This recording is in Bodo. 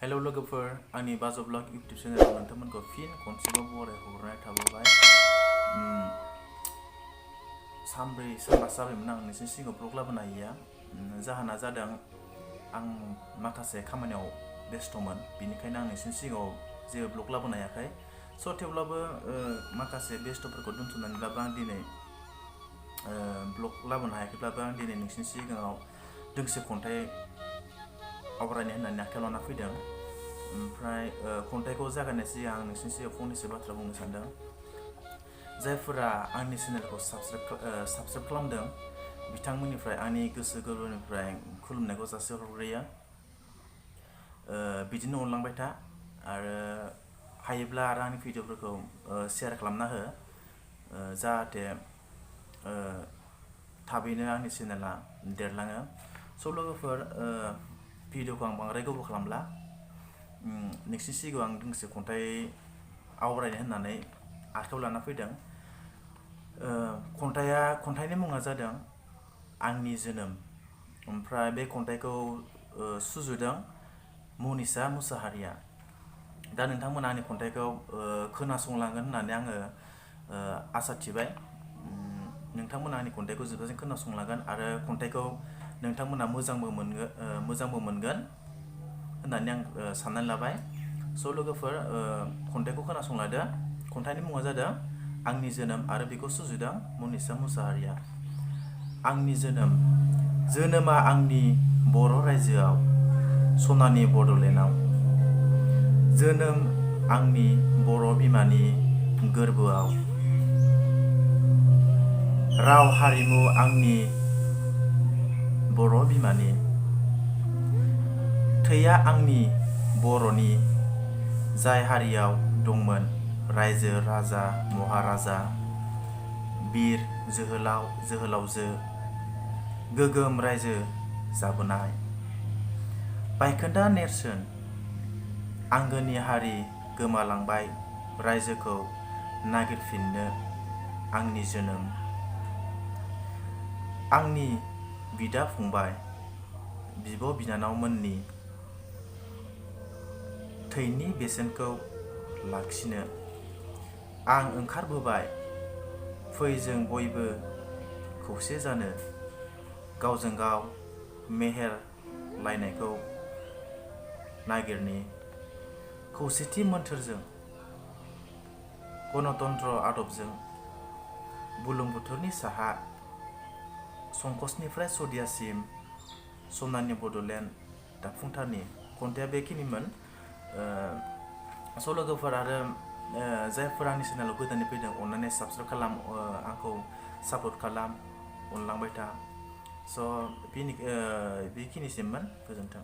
हेलो लोगोफोर आंनि बाजो ब्लग इउट्यूब चेनेलाव नोंथांमोनखौ फिन खनसेबाव बरायहरनाय थाबाय। सानबा जाबायमोन आं नोंसिनि सिगाङाव ब्लग लाबोनो हायैया। जाहोना जादों आं माखासे खामानियाव बेस्थ'मोन, बेनिखायनो आं नोंसिनि सिगाङाव जेबो ब्लग लाबोनो हायाखै। थेवब्लाबो माखासे बेस्थ'फोरखौ दोनथ'नानैब्लाबो आं दिनै ब्लग लाबोनो हायाखैब्लाबो आं दिनै नोंसिनि सिगाङाव दोंसे खन्थाइ आवरायनो होननानै आखायाव लाना फैदों। ओमफ्राय खन्थाइखौ जागायनाय सिगां आं नोंसिनि सिगाङाव फंनैसो बाथ्रा बुंनो सानदों। जायफोरा आंनि चेनेलखौ साबस्क्राइब खालामदों बिथांमोननिफ्राय आंनि गोसो गोरबोनिफ्राय खुलुमनायखौ जासिहरग्रोयो। बिदिनो अनलांबाय था आरो हायोब्ला आरो आंनि भिडिअफोरखौ शेयार खालामना हो, जाहाथे थाबैनो आंनि चेनेला देरलाङो। लोगोफोर भिडिअखौ आं बांद्राय गोबाव खालामला, नोंसिनि सिगाङाव आं दोंसे खन्थाइ आवरायनो होननानै आखायाव लाना फैदों। खन्थाइनि मुङा जादों आंनि जोनोम। ओमफ्राय बे खन्थाइखौ सुजुदों मनिषा मुसाहारिया। दा नोंथांमोना आंनि खन्थाइखौ खोनासंलांगोन होननानै आङो आसा थिबाय। नोंथांमोना आंनि खन्थाइखौ जोबजासिम खोनासंलांगोन आरो खन्थाइखौ नोंथांमोना मोजांबो मोनगोन होननानै आं साननानै लाबाय। लोगोफोर खन्थाइखौ खोनासंलादो। खन्थाइनि मुङा जादों आंनि जोनोम आरो बेखौ सुजुदों मनिषा मुसाहारिया। आंनि जोनोमा आंनि बर' रायजोआव सनानि बड'लेण्डआव। जोनोम आंनि बर' बिमानि गोरबोआव। राव हारिमु आंनि बर' बिमानि। थैया आंनि बर'नि, जाय हारियाव दंमोन रायजो राजा महाराजा, बिर जोहोलाव जोहोलावजो, गोगोम रायजो जाबोनाय। बायखोन्दा नेरसोन आंगोनि हारि गोमालांबाय रायजोखौ नागिरफिननो आंनि जोनोम। आंनि बिदा फंबाय बिब' बिनानावमोननि थैनि बेसेनखौ लाखिनो आं ओंखारबोबाय। फै जों बयबो खौसे जानो, गावजों गाव मेहेर लायनायखौ नागिरनि। खौसेथि मोन्थोरजों गणतन्त्र आदबजों बुरलुंबुथुरनि साहा संकसनिफ्राय सदियासिम सनानि बड'लेण्ड दाफुंथारनि। खन्थाइया बेखिनिमोन। लोगोफोर आरो जायफोरा आंनि चेनेलाव गोदानै फैदों अननानै साबस्क्राइब खालाम, आंखौ सापर्ट खालाम, अनलांबाय था। बेखिनिसिममोन। गोजोन्थों।